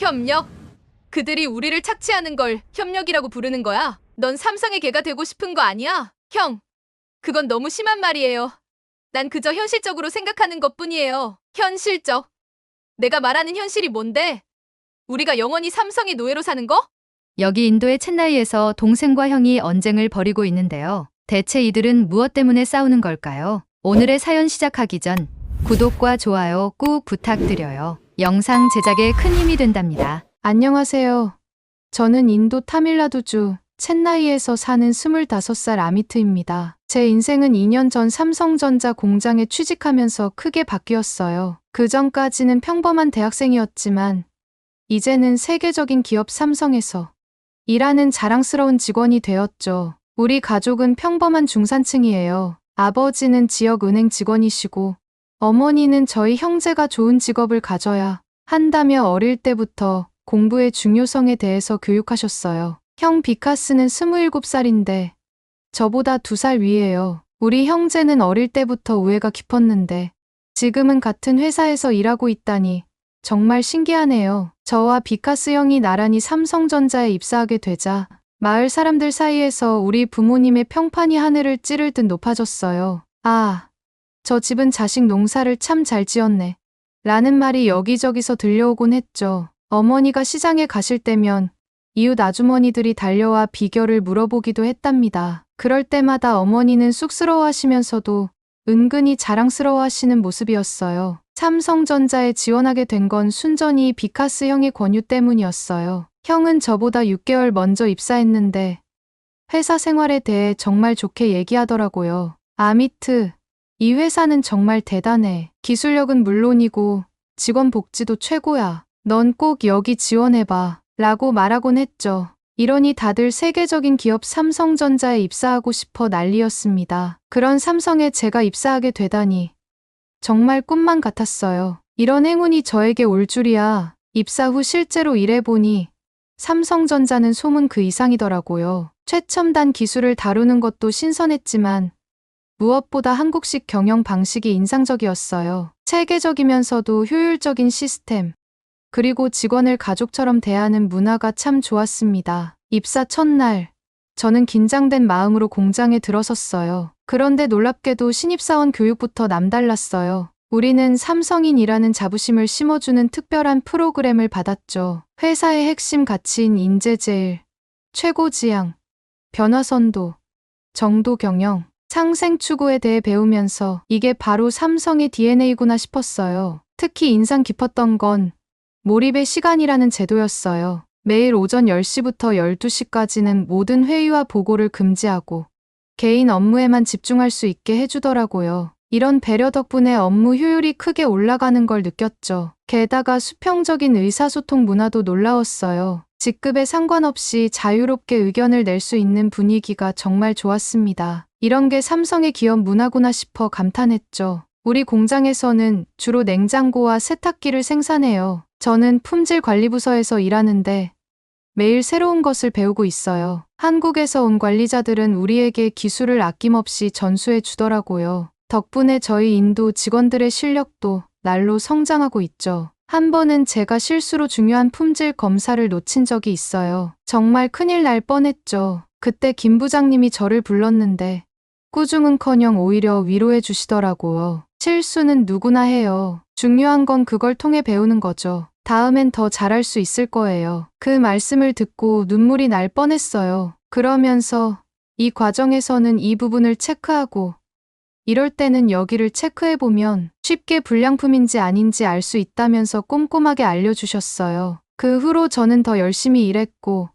협력? 그들이 우리를 착취하는 걸 협력이라고 부르는 거야? 넌 삼성의 개가 되고 싶은 거 아니야? 형, 그건 너무 심한 말이에요. 난 그저 현실적으로 생각하는 것뿐이에요. 현실적. 내가 말하는 현실이 뭔데? 우리가 영원히 삼성의 노예로 사는 거? 여기 인도의 챈나이에서 동생과 형이 언쟁을 벌이고 있는데요. 대체 이들은 무엇 때문에 싸우는 걸까요? 오늘의 사연 시작하기 전 구독과 좋아요 꾹 부탁드려요. 영상 제작에 큰 힘이 된답니다. 안녕하세요. 저는 인도 타밀나두주 챈나이에서 사는 25살 아미트입니다. 제 인생은 2년 전 삼성전자 공장에 취직하면서 크게 바뀌었어요. 그 전까지는 평범한 대학생이었지만 이제는 세계적인 기업 삼성에서 일하는 자랑스러운 직원이 되었죠. 우리 가족은 평범한 중산층이에요. 아버지는 지역은행 직원이시고 어머니는 저희 형제가 좋은 직업을 가져야 한다며 어릴 때부터 공부의 중요성에 대해서 교육하셨어요. 형 비카스는 27살인데 저보다 2살 위예요. 우리 형제는 어릴 때부터 우애가 깊었는데 지금은 같은 회사에서 일하고 있다니 정말 신기하네요. 저와 비카스 형이 나란히 삼성전자에 입사하게 되자 마을 사람들 사이에서 우리 부모님의 평판이 하늘을 찌를 듯 높아졌어요. 아, 저 집은 자식 농사를 참 잘 지었네. 라는 말이 여기저기서 들려오곤 했죠. 어머니가 시장에 가실 때면 이웃 아주머니들이 달려와 비결을 물어보기도 했답니다. 그럴 때마다 어머니는 쑥스러워하시면서도 은근히 자랑스러워하시는 모습이었어요. 삼성전자에 지원하게 된 건 순전히 비카스 형의 권유 때문이었어요. 형은 저보다 6개월 먼저 입사했는데 회사 생활에 대해 정말 좋게 얘기하더라고요. 아미트, 이 회사는 정말 대단해. 기술력은 물론이고 직원 복지도 최고야. 넌 꼭 여기 지원해봐. 라고 말하곤 했죠. 이러니 다들 세계적인 기업 삼성전자에 입사하고 싶어 난리였습니다. 그런 삼성에 제가 입사하게 되다니 정말 꿈만 같았어요. 이런 행운이 저에게 올 줄이야. 입사 후 실제로 일해보니 삼성전자는 소문 그 이상이더라고요. 최첨단 기술을 다루는 것도 신선했지만 무엇보다 한국식 경영 방식이 인상적이었어요. 체계적이면서도 효율적인 시스템, 그리고 직원을 가족처럼 대하는 문화가 참 좋았습니다. 입사 첫날, 저는 긴장된 마음으로 공장에 들어섰어요. 그런데 놀랍게도 신입사원 교육부터 남달랐어요. 우리는 삼성인이라는 자부심을 심어주는 특별한 프로그램을 받았죠. 회사의 핵심 가치인 인재제일, 최고지향, 변화선도, 정도 경영, 상생 추구에 대해 배우면서 이게 바로 삼성의 DNA구나 싶었어요. 특히 인상 깊었던 건 몰입의 시간이라는 제도였어요. 매일 오전 10시부터 12시까지는 모든 회의와 보고를 금지하고 개인 업무에만 집중할 수 있게 해주더라고요. 이런 배려 덕분에 업무 효율이 크게 올라가는 걸 느꼈죠. 게다가 수평적인 의사소통 문화도 놀라웠어요. 직급에 상관없이 자유롭게 의견을 낼 수 있는 분위기가 정말 좋았습니다. 이런 게 삼성의 기업 문화구나 싶어 감탄했죠. 우리 공장에서는 주로 냉장고와 세탁기를 생산해요. 저는 품질관리부서에서 일하는데 매일 새로운 것을 배우고 있어요. 한국에서 온 관리자들은 우리에게 기술을 아낌없이 전수해 주더라고요. 덕분에 저희 인도 직원들의 실력도 날로 성장하고 있죠. 한 번은 제가 실수로 중요한 품질 검사를 놓친 적이 있어요. 정말 큰일 날 뻔했죠. 그때 김 부장님이 저를 불렀는데 꾸중은커녕 오히려 위로해 주시더라고요. 실수는 누구나 해요. 중요한 건 그걸 통해 배우는 거죠. 다음엔 더 잘할 수 있을 거예요. 그 말씀을 듣고 눈물이 날 뻔했어요. 그러면서 이 과정에서는 이 부분을 체크하고 이럴 때는 여기를 체크해보면 쉽게 불량품인지 아닌지 알 수 있다면서 꼼꼼하게 알려주셨어요. 그 후로 저는 더 열심히 일했고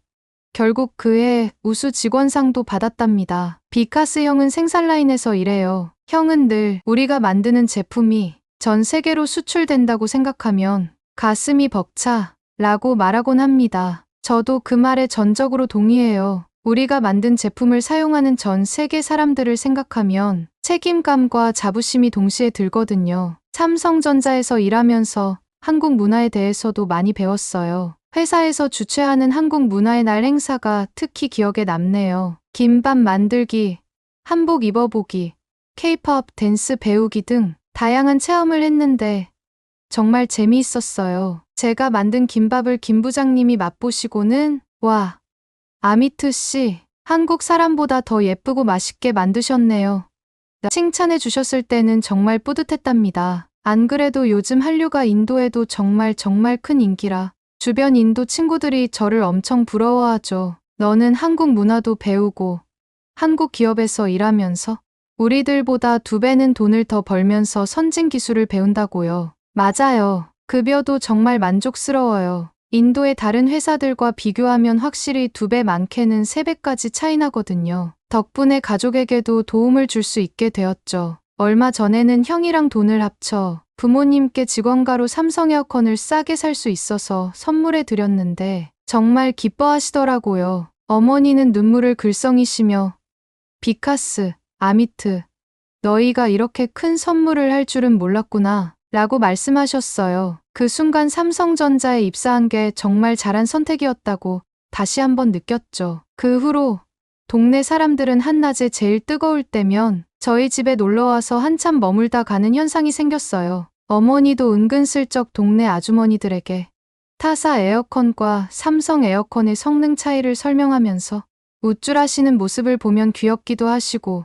결국 그해 우수 직원상도 받았답니다. 비카스 형은 생산라인에서 일해요. 형은 늘 우리가 만드는 제품이 전 세계로 수출된다고 생각하면 가슴이 벅차 라고 말하곤 합니다. 저도 그 말에 전적으로 동의해요. 우리가 만든 제품을 사용하는 전 세계 사람들을 생각하면 책임감과 자부심이 동시에 들거든요. 삼성전자에서 일하면서 한국 문화에 대해서도 많이 배웠어요. 회사에서 주최하는 한국 문화의 날 행사가 특히 기억에 남네요. 김밥 만들기, 한복 입어보기, K-pop 댄스 배우기 등 다양한 체험을 했는데 정말 재미있었어요. 제가 만든 김밥을 김 부장님이 맛보시고는 와, 아미트 씨, 한국 사람보다 더 예쁘고 맛있게 만드셨네요. 칭찬해 주셨을 때는 정말 뿌듯했답니다. 안 그래도 요즘 한류가 인도에도 정말 큰 인기라 주변 인도 친구들이 저를 엄청 부러워하죠. 너는 한국 문화도 배우고 한국 기업에서 일하면서 우리들보다 2배는 돈을 더 벌면서 선진 기술을 배운다고요. 맞아요. 급여도 정말 만족스러워요. 인도의 다른 회사들과 비교하면 확실히 2배 많게는 3배까지 차이 나거든요. 덕분에 가족에게도 도움을 줄 수 있게 되었죠. 얼마 전에는 형이랑 돈을 합쳐 부모님께 직원가로 삼성 에어컨을 싸게 살 수 있어서 선물해 드렸는데 정말 기뻐하시더라고요. 어머니는 눈물을 글썽이시며 비카스, 아미트, 너희가 이렇게 큰 선물을 할 줄은 몰랐구나 라고 말씀하셨어요. 그 순간 삼성전자에 입사한 게 정말 잘한 선택이었다고 다시 한번 느꼈죠. 그 후로 동네 사람들은 한낮에 제일 뜨거울 때면 저희 집에 놀러와서 한참 머물다 가는 현상이 생겼어요. 어머니도 은근슬쩍 동네 아주머니들에게 타사 에어컨과 삼성 에어컨의 성능 차이를 설명하면서 우쭐하시는 모습을 보면 귀엽기도 하시고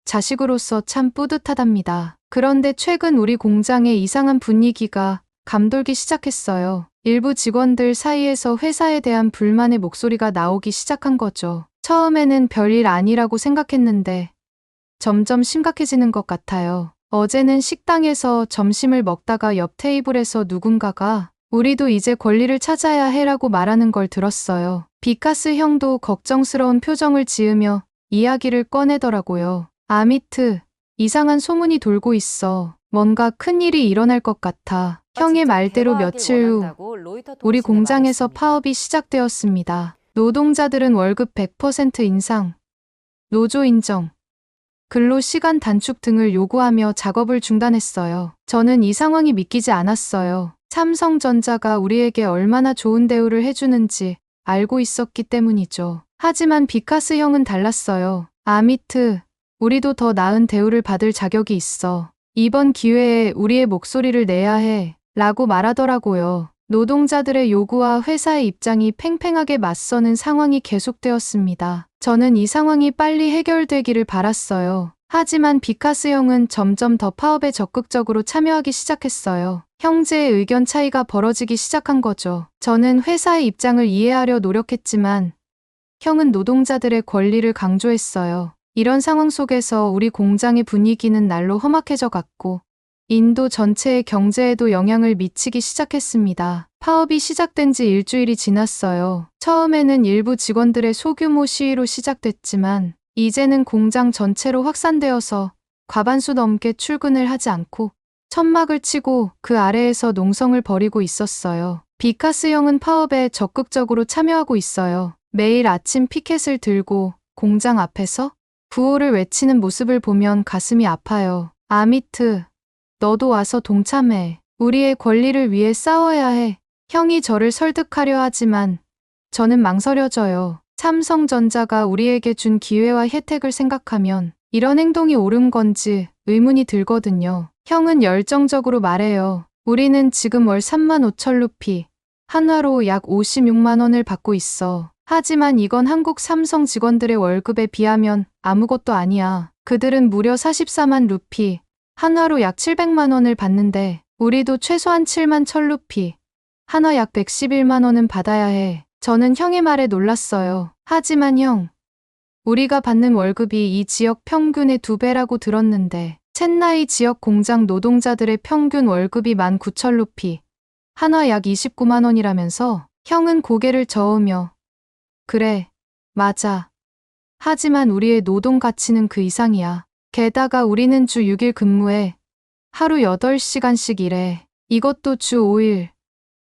자식으로서 참 뿌듯하답니다. 그런데 최근 우리 공장의 이상한 분위기가 감돌기 시작했어요. 일부 직원들 사이에서 회사에 대한 불만의 목소리가 나오기 시작한 거죠. 처음에는 별일 아니라고 생각했는데 점점 심각해지는 것 같아요. 어제는 식당에서 점심을 먹다가 옆 테이블에서 누군가가 우리도 이제 권리를 찾아야 해라고 말하는 걸 들었어요. 비카스 형도 걱정스러운 표정을 지으며 이야기를 꺼내더라고요. 아미트, 이상한 소문이 돌고 있어. 뭔가 큰일이 일어날 것 같아. 형의 말대로 며칠 후 우리 공장에서 파업이 시작되었습니다. 노동자들은 월급 100% 인상, 노조 인정, 근로시간 단축 등을 요구하며 작업을 중단했어요. 저는 이 상황이 믿기지 않았어요. 삼성전자가 우리에게 얼마나 좋은 대우를 해주는지 알고 있었기 때문이죠. 하지만 비카스 형은 달랐어요. 아미트, 우리도 더 나은 대우를 받을 자격이 있어. 이번 기회에 우리의 목소리를 내야 해. 라고 말하더라고요. 노동자들의 요구와 회사의 입장이 팽팽하게 맞서는 상황이 계속되었습니다. 저는 이 상황이 빨리 해결되기를 바랐어요. 하지만 비카스 형은 점점 더 파업에 적극적으로 참여하기 시작했어요. 형제의 의견 차이가 벌어지기 시작한 거죠. 저는 회사의 입장을 이해하려 노력했지만 형은 노동자들의 권리를 강조했어요. 이런 상황 속에서 우리 공장의 분위기는 날로 험악해져 갔고 인도 전체의 경제에도 영향을 미치기 시작했습니다. 파업이 시작된 지 일주일이 지났어요. 처음에는 일부 직원들의 소규모 시위로 시작됐지만 이제는 공장 전체로 확산되어서 과반수 넘게 출근을 하지 않고 천막을 치고 그 아래에서 농성을 벌이고 있었어요. 비카스 형은 파업에 적극적으로 참여하고 있어요. 매일 아침 피켓을 들고 공장 앞에서 구호를 외치는 모습을 보면 가슴이 아파요. 아미트, 너도 와서 동참해. 우리의 권리를 위해 싸워야 해. 형이 저를 설득하려 하지만 저는 망설여져요. 삼성전자가 우리에게 준 기회와 혜택을 생각하면 이런 행동이 옳은 건지 의문이 들거든요. 형은 열정적으로 말해요. 우리는 지금 월 35,000루피, 한화로 약 56만 원을 받고 있어. 하지만 이건 한국 삼성 직원들의 월급에 비하면 아무것도 아니야. 그들은 무려 44만 루피, 한화로 약 700만 원을 받는데 우리도 최소한 7만 1,000루피, 한화 약 111만 원은 받아야 해. 저는 형의 말에 놀랐어요. 하지만 형, 우리가 받는 월급이 이 지역 평균의 2배라고 들었는데 첸나이 지역 공장 노동자들의 평균 월급이 19,000루피, 한화 약 29만 원이라면서? 형은 고개를 저으며 그래, 맞아. 하지만 우리의 노동 가치는 그 이상이야. 게다가 우리는 주 6일 근무해 하루 8시간씩 일해. 이것도 주 5일,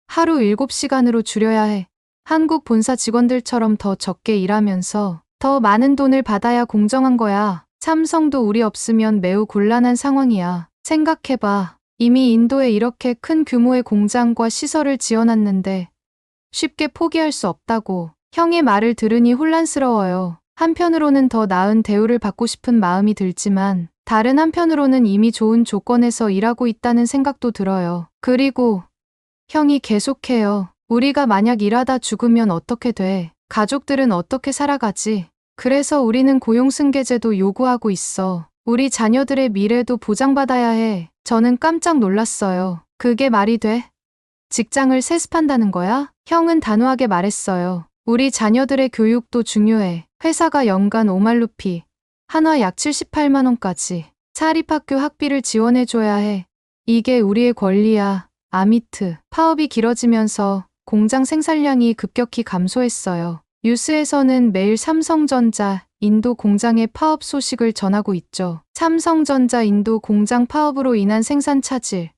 하루 7시간으로 줄여야 해. 한국 본사 직원들처럼 더 적게 일하면서 더 많은 돈을 받아야 공정한 거야. 삼성도 우리 없으면 매우 곤란한 상황이야. 생각해봐. 이미 인도에 이렇게 큰 규모의 공장과 시설을 지어놨는데 쉽게 포기할 수 없다고. 형의 말을 들으니 혼란스러워요. 한편으로는 더 나은 대우를 받고 싶은 마음이 들지만 다른 한편으로는 이미 좋은 조건에서 일하고 있다는 생각도 들어요. 그리고 형이 계속해요. 우리가 만약 일하다 죽으면 어떻게 돼? 가족들은 어떻게 살아가지? 그래서 우리는 고용승계제도 요구하고 있어. 우리 자녀들의 미래도 보장받아야 해. 저는 깜짝 놀랐어요. 그게 말이 돼? 직장을 세습한다는 거야? 형은 단호하게 말했어요. 우리 자녀들의 교육도 중요해. 회사가 연간 5만 루피, 한화 약 78만 원까지 사립학교 학비를 지원해줘야 해. 이게 우리의 권리야. 아미트. 파업이 길어지면서 공장 생산량이 급격히 감소했어요. 뉴스에서는 매일 삼성전자, 인도 공장의 파업 소식을 전하고 있죠. 삼성전자 인도 공장 파업으로 인한 생산 차질,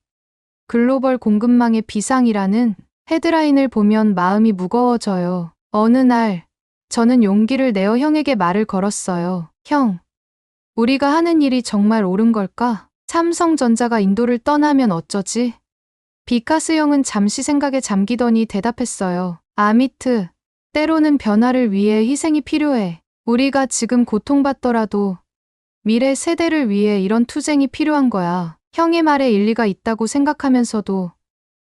글로벌 공급망의 비상이라는 헤드라인을 보면 마음이 무거워져요. 어느 날, 저는 용기를 내어 형에게 말을 걸었어요. 형, 우리가 하는 일이 정말 옳은 걸까? 삼성전자가 인도를 떠나면 어쩌지? 비카스 형은 잠시 생각에 잠기더니 대답했어요. 아미트, 때로는 변화를 위해 희생이 필요해. 우리가 지금 고통받더라도 미래 세대를 위해 이런 투쟁이 필요한 거야. 형의 말에 일리가 있다고 생각하면서도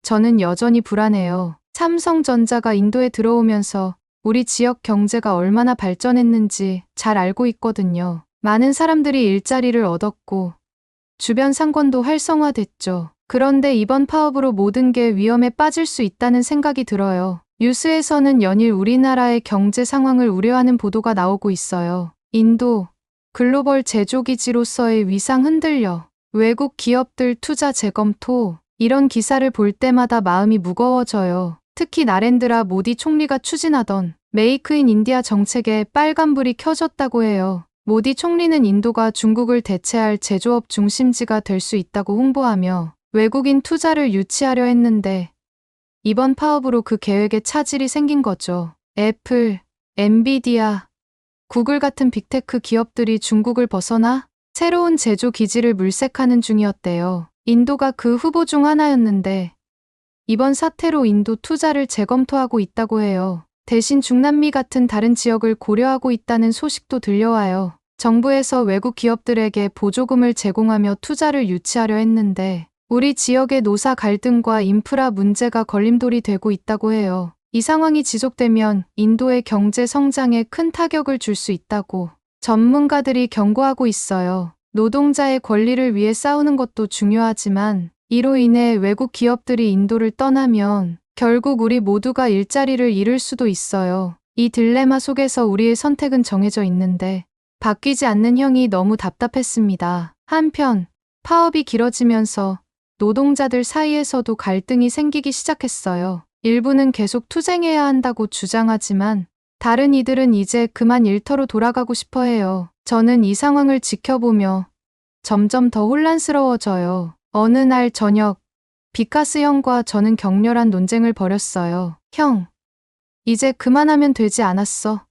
저는 여전히 불안해요. 삼성전자가 인도에 들어오면서 우리 지역 경제가 얼마나 발전했는지 잘 알고 있거든요. 많은 사람들이 일자리를 얻었고 주변 상권도 활성화됐죠. 그런데 이번 파업으로 모든 게 위험에 빠질 수 있다는 생각이 들어요. 뉴스에서는 연일 우리나라의 경제 상황을 우려하는 보도가 나오고 있어요. 인도, 글로벌 제조기지로서의 위상 흔들려. 외국 기업들 투자 재검토. 이런 기사를 볼 때마다 마음이 무거워져요. 특히 나렌드라 모디 총리가 추진하던 메이크 인 인디아 정책에 빨간불이 켜졌다고 해요. 모디 총리는 인도가 중국을 대체할 제조업 중심지가 될 수 있다고 홍보하며 외국인 투자를 유치하려 했는데 이번 파업으로 그 계획에 차질이 생긴 거죠. 애플, 엔비디아, 구글 같은 빅테크 기업들이 중국을 벗어나 새로운 제조 기지를 물색하는 중이었대요. 인도가 그 후보 중 하나였는데 이번 사태로 인도 투자를 재검토하고 있다고 해요. 대신 중남미 같은 다른 지역을 고려하고 있다는 소식도 들려와요. 정부에서 외국 기업들에게 보조금을 제공하며 투자를 유치하려 했는데 우리 지역의 노사 갈등과 인프라 문제가 걸림돌이 되고 있다고 해요. 이 상황이 지속되면 인도의 경제 성장에 큰 타격을 줄 수 있다고 전문가들이 경고하고 있어요. 노동자의 권리를 위해 싸우는 것도 중요하지만 이로 인해 외국 기업들이 인도를 떠나면 결국 우리 모두가 일자리를 잃을 수도 있어요. 이 딜레마 속에서 우리의 선택은 정해져 있는데 바뀌지 않는 형이 너무 답답했습니다. 한편 파업이 길어지면서 노동자들 사이에서도 갈등이 생기기 시작했어요. 일부는 계속 투쟁해야 한다고 주장하지만 다른 이들은 이제 그만 일터로 돌아가고 싶어 해요. 저는 이 상황을 지켜보며 점점 더 혼란스러워져요. 어느 날 저녁, 비카스 형과 저는 격렬한 논쟁을 벌였어요. 형, 이제 그만하면 되지 않았어?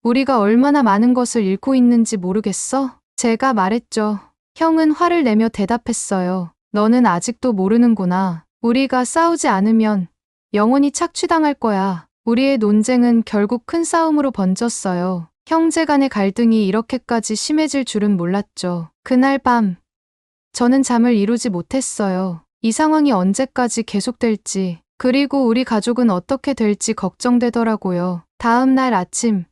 우리가 얼마나 많은 것을 잃고 있는지 모르겠어? 제가 말했죠. 형은 화를 내며 대답했어요. 너는 아직도 모르는구나. 우리가 싸우지 않으면 영원히 착취당할 거야. 우리의 논쟁은 결국 큰 싸움으로 번졌어요. 형제 간의 갈등이 이렇게까지 심해질 줄은 몰랐죠. 그날 밤, 저는 잠을 이루지 못했어요. 이 상황이 언제까지 계속될지, 그리고 우리 가족은 어떻게 될지 걱정되더라고요. 다음 날 아침,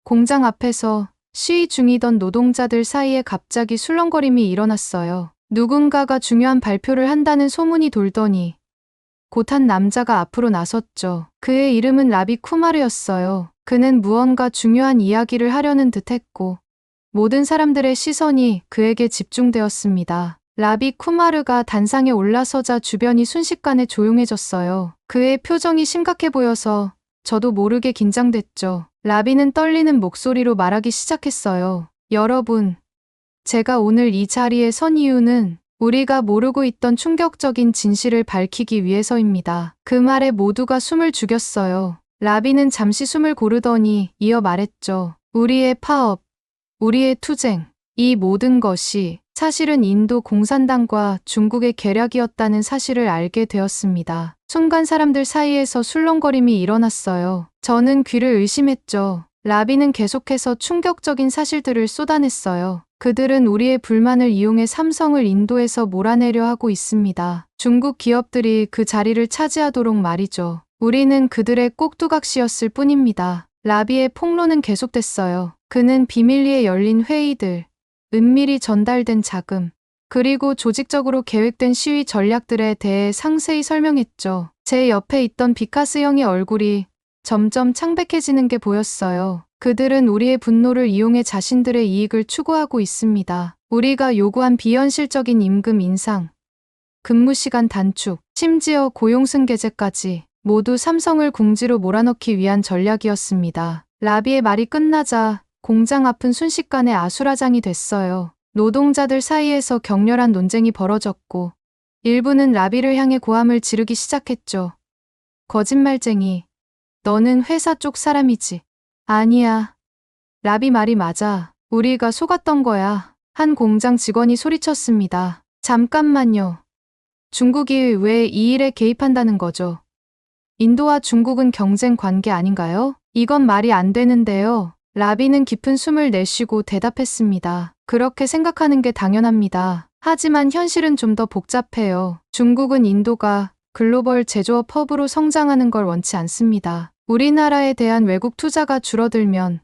공장 앞에서 시위 중이던 노동자들 사이에 갑자기 술렁거림이 일어났어요. 누군가가 중요한 발표를 한다는 소문이 돌더니 곧 한 남자가 앞으로 나섰죠. 그의 이름은 라비 쿠마르였어요. 그는 무언가 중요한 이야기를 하려는 듯했고 모든 사람들의 시선이 그에게 집중되었습니다. 라비 쿠마르가 단상에 올라서자 주변이 순식간에 조용해졌어요. 그의 표정이 심각해 보여서 저도 모르게 긴장됐죠. 라비는 떨리는 목소리로 말하기 시작했어요. 여러분, 제가 오늘 이 자리에 선 이유는 우리가 모르고 있던 충격적인 진실을 밝히기 위해서입니다. 그 말에 모두가 숨을 죽였어요. 라비는 잠시 숨을 고르더니 이어 말했죠. 우리의 파업, 우리의 투쟁, 이 모든 것이 사실은 인도 공산당과 중국의 계략이었다는 사실을 알게 되었습니다. 순간 사람들 사이에서 술렁거림이 일어났어요. 저는 귀를 의심했죠. 라비는 계속해서 충격적인 사실들을 쏟아냈어요. 그들은 우리의 불만을 이용해 삼성을 인도에서 몰아내려 하고 있습니다. 중국 기업들이 그 자리를 차지하도록 말이죠. 우리는 그들의 꼭두각시였을 뿐입니다. 라비의 폭로는 계속됐어요. 그는 비밀리에 열린 회의들, 은밀히 전달된 자금, 그리고 조직적으로 계획된 시위 전략들에 대해 상세히 설명했죠. 제 옆에 있던 비카스 형의 얼굴이 점점 창백해지는 게 보였어요. 그들은 우리의 분노를 이용해 자신들의 이익을 추구하고 있습니다. 우리가 요구한 비현실적인 임금 인상, 근무 시간 단축, 심지어 고용 승계제까지 모두 삼성을 궁지로 몰아넣기 위한 전략이었습니다. 라비의 말이 끝나자 공장 앞은 순식간에 아수라장이 됐어요. 노동자들 사이에서 격렬한 논쟁이 벌어졌고 일부는 라비를 향해 고함을 지르기 시작했죠. 거짓말쟁이. 너는 회사 쪽 사람이지. 아니야. 라비 말이 맞아. 우리가 속았던 거야. 한 공장 직원이 소리쳤습니다. 잠깐만요. 중국이 왜 이 일에 개입한다는 거죠? 인도와 중국은 경쟁 관계 아닌가요? 이건 말이 안 되는데요. 라비는 깊은 숨을 내쉬고 대답했습니다. 그렇게 생각하는 게 당연합니다. 하지만 현실은 좀 더 복잡해요. 중국은 인도가 글로벌 제조업 허브로 성장하는 걸 원치 않습니다. 우리나라에 대한 외국 투자가 줄어들면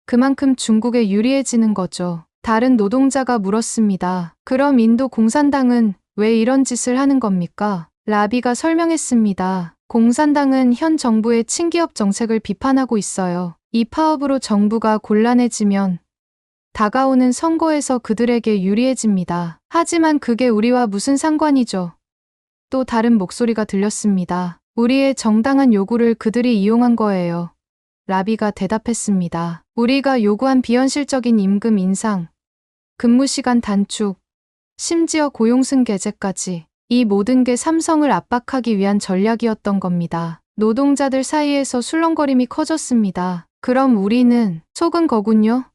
그만큼 중국에 유리해지는 거죠. 다른 노동자가 물었습니다. 그럼 인도 공산당은 왜 이런 짓을 하는 겁니까? 라비가 설명했습니다. 공산당은 현 정부의 친기업 정책을 비판하고 있어요. 이 파업으로 정부가 곤란해지면 다가오는 선거에서 그들에게 유리해집니다. 하지만 그게 우리와 무슨 상관이죠? 또 다른 목소리가 들렸습니다. 우리의 정당한 요구를 그들이 이용한 거예요. 라비가 대답했습니다. 우리가 요구한 비현실적인 임금 인상, 근무 시간 단축, 심지어 고용승 계제까지 이 모든 게 삼성을 압박하기 위한 전략이었던 겁니다. 노동자들 사이에서 술렁거림이 커졌습니다. 그럼 우리는 속은 거군요.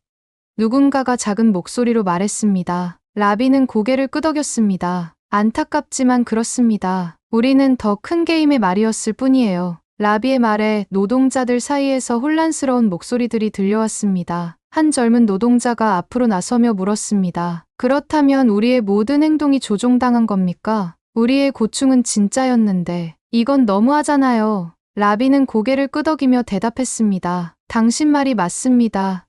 누군가가 작은 목소리로 말했습니다. 라비는 고개를 끄덕였습니다. 안타깝지만 그렇습니다. 우리는 더 큰 게임의 말이었을 뿐이에요. 라비의 말에 노동자들 사이에서 혼란스러운 목소리들이 들려왔습니다. 한 젊은 노동자가 앞으로 나서며 물었습니다. 그렇다면 우리의 모든 행동이 조종당한 겁니까? 우리의 고충은 진짜였는데 이건 너무하잖아요. 라비는 고개를 끄덕이며 대답했습니다. 당신 말이 맞습니다.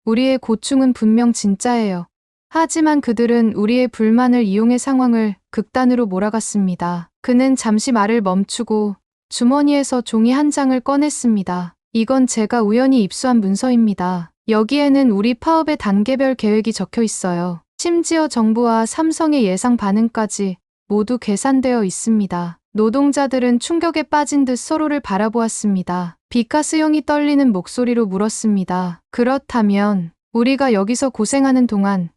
우리의 고충은 분명 진짜예요. 하지만 그들은 우리의 불만을 이용해 상황을 극단으로 몰아갔습니다. 그는 잠시 말을 멈추고 주머니에서 종이 한 장을 꺼냈습니다. 이건 제가 우연히 입수한 문서입니다. 여기에는 우리 파업의 단계별 계획이 적혀 있어요. 심지어 정부와 삼성의 예상 반응까지 모두 계산되어 있습니다. 노동자들은 충격에 빠진 듯 서로를 바라보았습니다. 비카스 형이 떨리는 목소리로 물었습니다. 그렇다면 우리가 여기서 고생하는 동안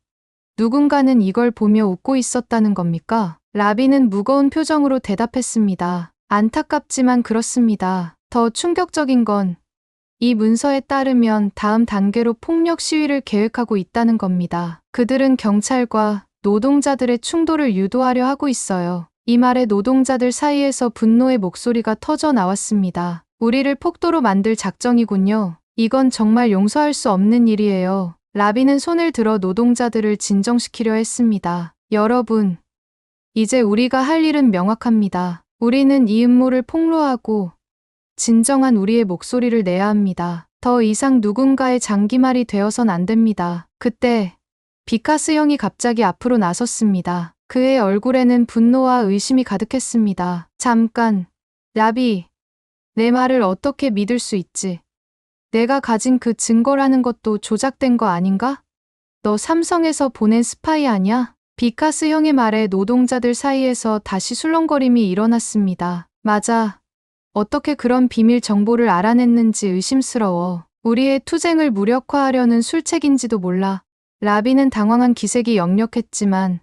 누군가는 이걸 보며 웃고 있었다는 겁니까? 라비는 무거운 표정으로 대답했습니다. 안타깝지만 그렇습니다. 더 충격적인 건 이 문서에 따르면 다음 단계로 폭력 시위를 계획하고 있다는 겁니다. 그들은 경찰과 노동자들의 충돌을 유도하려 하고 있어요. 이 말에 노동자들 사이에서 분노의 목소리가 터져 나왔습니다. 우리를 폭도로 만들 작정이군요. 이건 정말 용서할 수 없는 일이에요. 라비는 손을 들어 노동자들을 진정시키려 했습니다. 여러분, 이제 우리가 할 일은 명확합니다. 우리는 이 음모를 폭로하고 진정한 우리의 목소리를 내야 합니다. 더 이상 누군가의 장기말이 되어선 안 됩니다. 그때 비카스 형이 갑자기 앞으로 나섰습니다. 그의 얼굴에는 분노와 의심이 가득했습니다. 잠깐, 라비, 내 말을 어떻게 믿을 수 있지? 내가 가진 그 증거라는 것도 조작된 거 아닌가? 너 삼성에서 보낸 스파이 아냐? 비카스 형의 말에 노동자들 사이에서 다시 술렁거림이 일어났습니다. 맞아. 어떻게 그런 비밀 정보를 알아냈는지 의심스러워. 우리의 투쟁을 무력화하려는 술책인지도 몰라. 라비는 당황한 기색이 역력했지만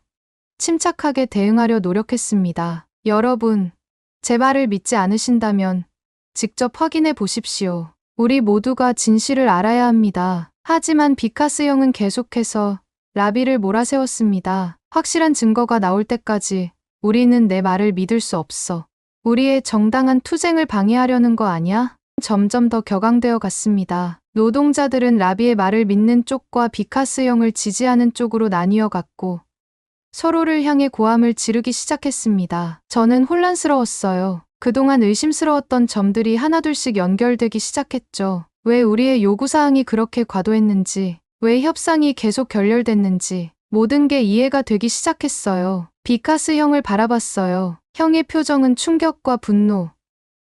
침착하게 대응하려 노력했습니다. 여러분, 제 말을 믿지 않으신다면 직접 확인해 보십시오. 우리 모두가 진실을 알아야 합니다. 하지만 비카스 형은 계속해서 라비를 몰아세웠습니다. 확실한 증거가 나올 때까지 우리는 내 말을 믿을 수 없어. 우리의 정당한 투쟁을 방해하려는 거 아니야? 점점 더 격앙되어 갔습니다. 노동자들은 라비의 말을 믿는 쪽과 비카스 형을 지지하는 쪽으로 나뉘어 갔고 서로를 향해 고함을 지르기 시작했습니다. 저는 혼란스러웠어요. 그동안 의심스러웠던 점들이 하나둘씩 연결되기 시작했죠. 왜 우리의 요구사항이 그렇게 과도했는지, 왜 협상이 계속 결렬됐는지 모든 게 이해가 되기 시작했어요. 비카스 형을 바라봤어요. 형의 표정은 충격과 분노,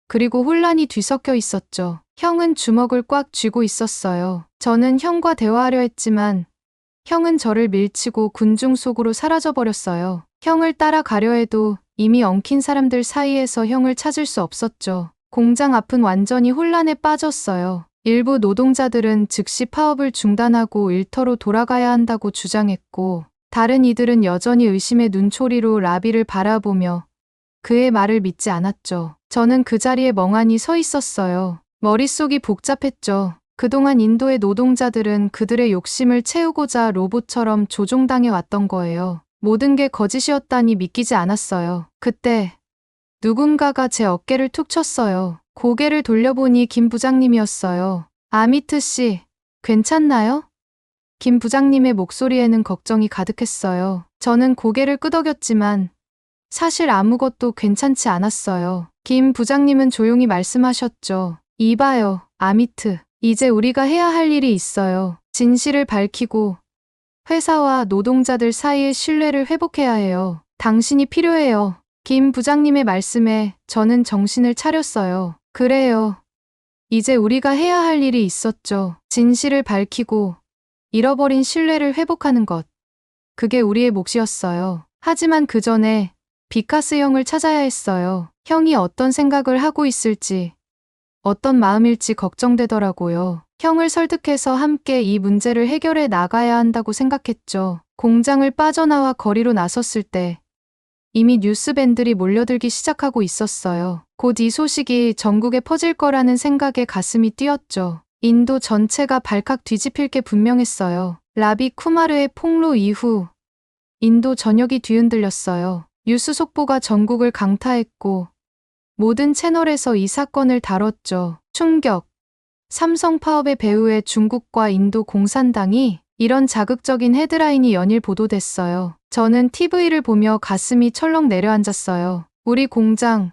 그리고 혼란이 뒤섞여 있었죠. 형은 주먹을 꽉 쥐고 있었어요. 저는 형과 대화하려 했지만 형은 저를 밀치고 군중 속으로 사라져버렸어요. 형을 따라가려 해도 이미 엉킨 사람들 사이에서 형을 찾을 수 없었죠. 공장 앞은 완전히 혼란에 빠졌어요. 일부 노동자들은 즉시 파업을 중단하고 일터로 돌아가야 한다고 주장했고, 다른 이들은 여전히 의심의 눈초리로 라비를 바라보며 그의 말을 믿지 않았죠. 저는 그 자리에 멍하니 서 있었어요. 머릿속이 복잡했죠. 그동안 인도의 노동자들은 그들의 욕심을 채우고자 로봇처럼 조종당해 왔던 거예요. 모든 게 거짓이었다니 믿기지 않았어요. 그때 누군가가 제 어깨를 툭 쳤어요. 고개를 돌려보니 김 부장님이었어요. 아미트 씨, 괜찮나요? 김 부장님의 목소리에는 걱정이 가득했어요. 저는 고개를 끄덕였지만 사실 아무것도 괜찮지 않았어요. 김 부장님은 조용히 말씀하셨죠. 이봐요, 아미트. 이제 우리가 해야 할 일이 있어요. 진실을 밝히고 회사와 노동자들 사이의 신뢰를 회복해야 해요. 당신이 필요해요. 김 부장님의 말씀에 저는 정신을 차렸어요. 그래요. 이제 우리가 해야 할 일이 있었죠. 진실을 밝히고 잃어버린 신뢰를 회복하는 것. 그게 우리의 몫이었어요. 하지만 그 전에 비카스 형을 찾아야 했어요. 형이 어떤 생각을 하고 있을지, 어떤 마음일지 걱정되더라고요. 형을 설득해서 함께 이 문제를 해결해 나가야 한다고 생각했죠. 공장을 빠져나와 거리로 나섰을 때 이미 뉴스밴들이 몰려들기 시작하고 있었어요. 곧 이 소식이 전국에 퍼질 거라는 생각에 가슴이 뛰었죠. 인도 전체가 발칵 뒤집힐 게 분명했어요. 라비 쿠마르의 폭로 이후 인도 전역이 뒤흔들렸어요. 뉴스 속보가 전국을 강타했고 모든 채널에서 이 사건을 다뤘죠. 충격. 삼성 파업의 배후에 중국과 인도 공산당이, 이런 자극적인 헤드라인이 연일 보도됐어요. 저는 TV를 보며 가슴이 철렁 내려앉았어요. 우리 공장,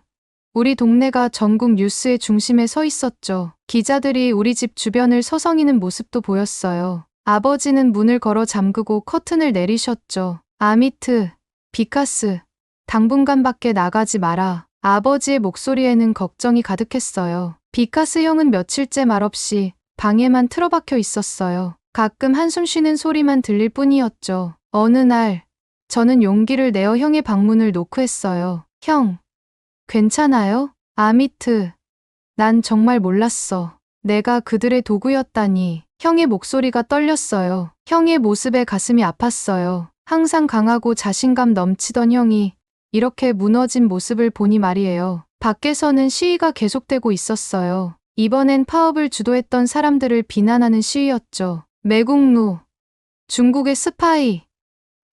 우리 동네가 전국 뉴스의 중심에 서 있었죠. 기자들이 우리 집 주변을 서성이는 모습도 보였어요. 아버지는 문을 걸어 잠그고 커튼을 내리셨죠. 아미트, 비카스, 당분간밖에 나가지 마라. 아버지의 목소리에는 걱정이 가득했어요. 비카스 형은 며칠째 말없이 방에만 틀어박혀 있었어요. 가끔 한숨 쉬는 소리만 들릴 뿐이었죠. 어느 날 저는 용기를 내어 형의 방문을 노크했어요. 형, 괜찮아요? 아미트, 난 정말 몰랐어. 내가 그들의 도구였다니. 형의 목소리가 떨렸어요. 형의 모습에 가슴이 아팠어요. 항상 강하고 자신감 넘치던 형이 이렇게 무너진 모습을 보니 말이에요. 밖에서는 시위가 계속되고 있었어요. 이번엔 파업을 주도했던 사람들을 비난하는 시위였죠. 매국노, 중국의 스파이,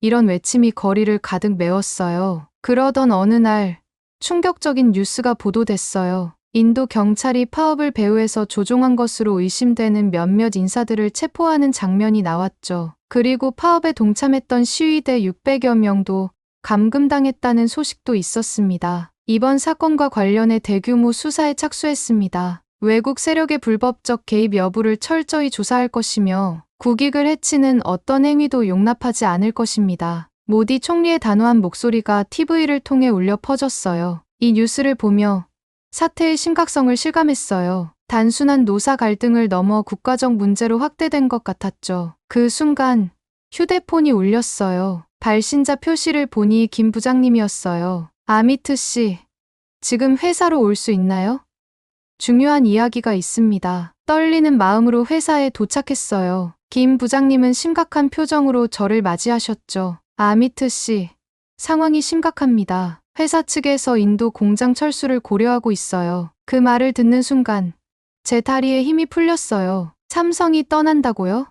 이런 외침이 거리를 가득 메웠어요. 그러던 어느 날 충격적인 뉴스가 보도됐어요. 인도 경찰이 파업을 배후에서 조종한 것으로 의심되는 몇몇 인사들을 체포하는 장면이 나왔죠. 그리고 파업에 동참했던 시위대 600여 명도 감금당했다는 소식도 있었습니다. 이번 사건과 관련해 대규모 수사에 착수했습니다. 외국 세력의 불법적 개입 여부를 철저히 조사할 것이며 국익을 해치는 어떤 행위도 용납하지 않을 것입니다. 모디 총리의 단호한 목소리가 TV를 통해 울려 퍼졌어요. 이 뉴스를 보며 사태의 심각성을 실감했어요. 단순한 노사 갈등을 넘어 국가적 문제로 확대된 것 같았죠. 그 순간 휴대폰이 울렸어요. 발신자 표시를 보니 김 부장님이었어요. 아미트 씨, 지금 회사로 올 수 있나요? 중요한 이야기가 있습니다. 떨리는 마음으로 회사에 도착했어요. 김 부장님은 심각한 표정으로 저를 맞이하셨죠. 아미트 씨, 상황이 심각합니다. 회사 측에서 인도 공장 철수를 고려하고 있어요. 그 말을 듣는 순간 제 다리에 힘이 풀렸어요. 삼성이 떠난다고요?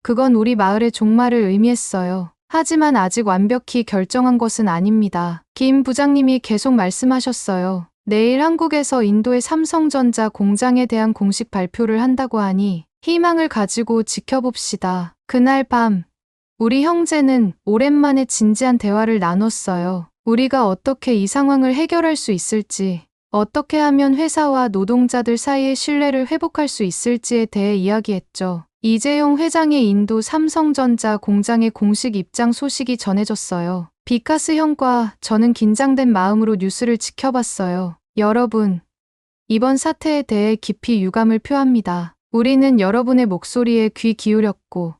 그건 우리 마을의 종말을 의미했어요. 하지만 아직 완벽히 결정한 것은 아닙니다. 김 부장님이 계속 말씀하셨어요. 내일 한국에서 인도의 삼성전자 공장에 대한 공식 발표를 한다고 하니 희망을 가지고 지켜봅시다. 그날 밤, 우리 형제는 오랜만에 진지한 대화를 나눴어요. 우리가 어떻게 이 상황을 해결할 수 있을지, 어떻게 하면 회사와 노동자들 사이의 신뢰를 회복할 수 있을지에 대해 이야기했죠. 이재용 회장의 인도 삼성전자 공장의 공식 입장 소식이 전해졌어요. 비카스 형과 저는 긴장된 마음으로 뉴스를 지켜봤어요. 여러분, 이번 사태에 대해 깊이 유감을 표합니다. 우리는 여러분의 목소리에 귀 기울였고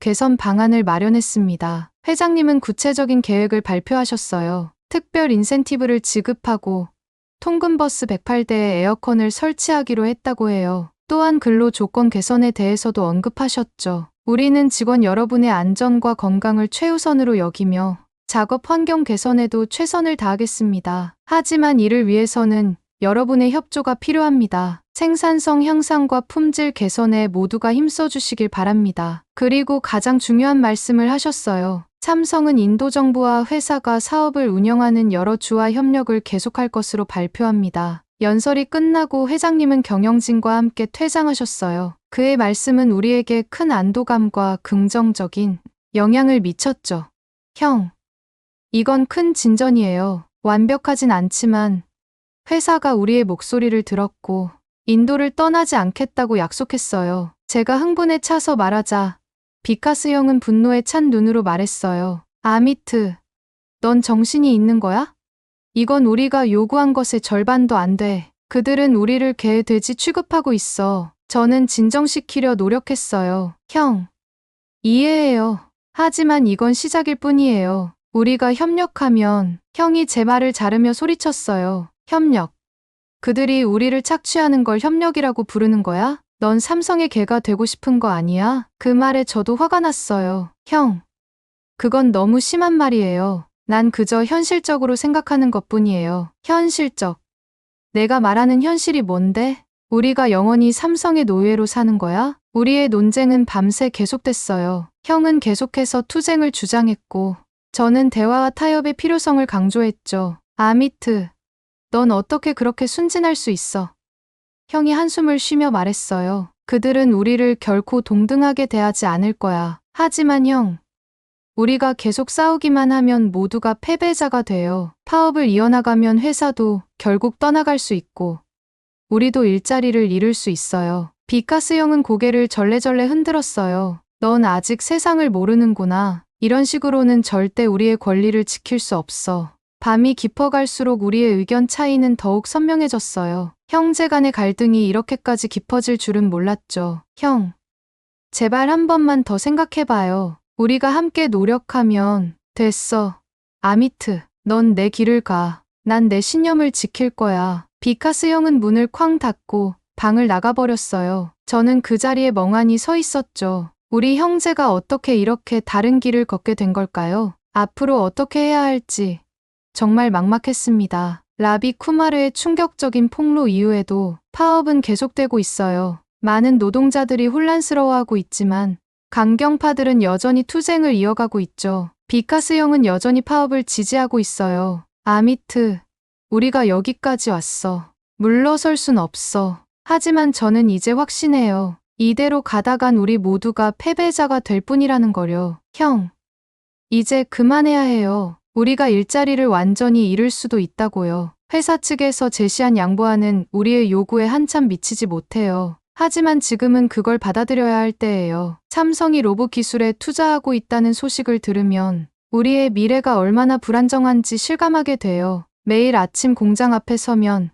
개선 방안을 마련했습니다. 회장님은 구체적인 계획을 발표하셨어요. 특별 인센티브를 지급하고 통근버스 108대에 에어컨을 설치하기로 했다고 해요. 또한 근로 조건 개선에 대해서도 언급하셨죠. 우리는 직원 여러분의 안전과 건강을 최우선으로 여기며 작업 환경 개선에도 최선을 다하겠습니다. 하지만 이를 위해서는 여러분의 협조가 필요합니다. 생산성 향상과 품질 개선에 모두가 힘써주시길 바랍니다. 그리고 가장 중요한 말씀을 하셨어요. 삼성은 인도 정부와 회사가 사업을 운영하는 여러 주와 협력을 계속할 것으로 발표합니다. 연설이 끝나고 회장님은 경영진과 함께 퇴장하셨어요. 그의 말씀은 우리에게 큰 안도감과 긍정적인 영향을 미쳤죠. 형, 이건 큰 진전이에요. 완벽하진 않지만 회사가 우리의 목소리를 들었고 인도를 떠나지 않겠다고 약속했어요. 제가 흥분에 차서 말하자 비카스 형은 분노에 찬 눈으로 말했어요. 아미트, 넌 정신이 있는 거야? 이건 우리가 요구한 것의 절반도 안 돼. 그들은 우리를 개, 돼지 취급하고 있어. 저는 진정시키려 노력했어요. 형, 이해해요. 하지만 이건 시작일 뿐이에요. 우리가 협력하면 형이 제 말을 자르며 소리쳤어요. 협력. 그들이 우리를 착취하는 걸 협력이라고 부르는 거야? 넌 삼성의 개가 되고 싶은 거 아니야? 그 말에 저도 화가 났어요. 형, 그건 너무 심한 말이에요. 난 그저 현실적으로 생각하는 것뿐이에요. 현실적. 내가 말하는 현실이 뭔데? 우리가 영원히 삼성의 노예로 사는 거야? 우리의 논쟁은 밤새 계속됐어요. 형은 계속해서 투쟁을 주장했고, 저는 대화와 타협의 필요성을 강조했죠. 아미트, 넌 어떻게 그렇게 순진할 수 있어? 형이 한숨을 쉬며 말했어요. 그들은 우리를 결코 동등하게 대하지 않을 거야. 하지만 형, 우리가 계속 싸우기만 하면 모두가 패배자가 돼요. 파업을 이어나가면 회사도 결국 떠나갈 수 있고, 우리도 일자리를 잃을 수 있어요. 비카스 형은 고개를 절레절레 흔들었어요. 넌 아직 세상을 모르는구나. 이런 식으로는 절대 우리의 권리를 지킬 수 없어. 밤이 깊어갈수록 우리의 의견 차이는 더욱 선명해졌어요. 형제 간의 갈등이 이렇게까지 깊어질 줄은 몰랐죠. 형, 제발 한 번만 더 생각해봐요. 우리가 함께 노력하면 됐어. 아미트, 넌 내 길을 가. 난 내 신념을 지킬 거야. 비카스 형은 문을 쾅 닫고 방을 나가버렸어요. 저는 그 자리에 멍하니 서 있었죠. 우리 형제가 어떻게 이렇게 다른 길을 걷게 된 걸까요? 앞으로 어떻게 해야 할지 정말 막막했습니다. 라비 쿠마르의 충격적인 폭로 이후에도 파업은 계속되고 있어요. 많은 노동자들이 혼란스러워하고 있지만 강경파들은 여전히 투쟁을 이어가고 있죠. 비카스 형은 여전히 파업을 지지하고 있어요. 아미트, 우리가 여기까지 왔어. 물러설 순 없어. 하지만 저는 이제 확신해요. 이대로 가다간 우리 모두가 패배자가 될 뿐이라는 거려. 형, 이제 그만해야 해요. 우리가 일자리를 완전히 잃을 수도 있다고요. 회사 측에서 제시한 양보안은 우리의 요구에 한참 미치지 못해요. 하지만 지금은 그걸 받아들여야 할 때예요. 삼성이 로봇 기술에 투자하고 있다는 소식을 들으면 우리의 미래가 얼마나 불안정한지 실감하게 돼요. 매일 아침 공장 앞에 서면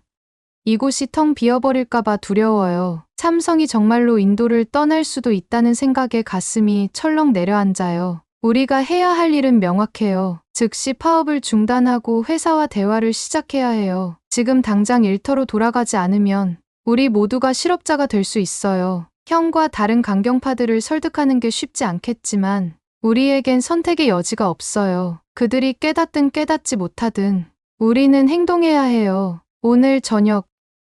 이곳이 텅 비어버릴까봐 두려워요. 삼성이 정말로 인도를 떠날 수도 있다는 생각에 가슴이 철렁 내려앉아요. 우리가 해야 할 일은 명확해요. 즉시 파업을 중단하고 회사와 대화를 시작해야 해요. 지금 당장 일터로 돌아가지 않으면 우리 모두가 실업자가 될 수 있어요. 형과 다른 강경파들을 설득하는 게 쉽지 않겠지만 우리에겐 선택의 여지가 없어요. 그들이 깨닫든 깨닫지 못하든 우리는 행동해야 해요. 오늘 저녁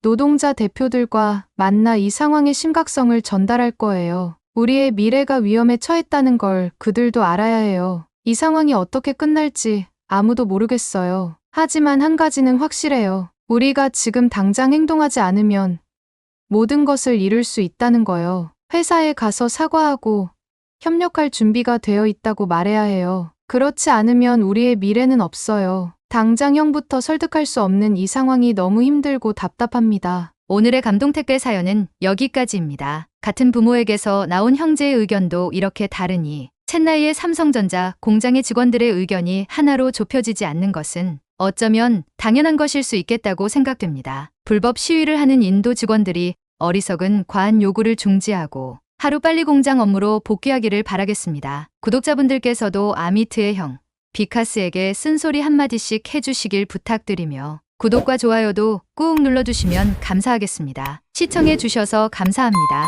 노동자 대표들과 만나 이 상황의 심각성을 전달할 거예요. 우리의 미래가 위험에 처했다는 걸 그들도 알아야 해요. 이 상황이 어떻게 끝날지 아무도 모르겠어요. 하지만 한 가지는 확실해요. 우리가 지금 당장 행동하지 않으면 모든 것을 잃을 수 있다는 거요. 회사에 가서 사과하고 협력할 준비가 되어 있다고 말해야 해요. 그렇지 않으면 우리의 미래는 없어요. 당장 형부터 설득할 수 없는 이 상황이 너무 힘들고 답답합니다. 오늘의 감동 택배 사연은 여기까지입니다. 같은 부모에게서 나온 형제의 의견도 이렇게 다르니 챗나이의 삼성전자 공장의 직원들의 의견이 하나로 좁혀지지 않는 것은 어쩌면 당연한 것일 수 있겠다고 생각됩니다. 불법 시위를 하는 인도 직원들이 어리석은 과한 요구를 중지하고 하루빨리 공장 업무로 복귀하기를 바라겠습니다. 구독자분들께서도 아미트의 형, 비카스에게 쓴소리 한마디씩 해주시길 부탁드리며 구독과 좋아요도 꾹 눌러주시면 감사하겠습니다. 시청해주셔서 감사합니다.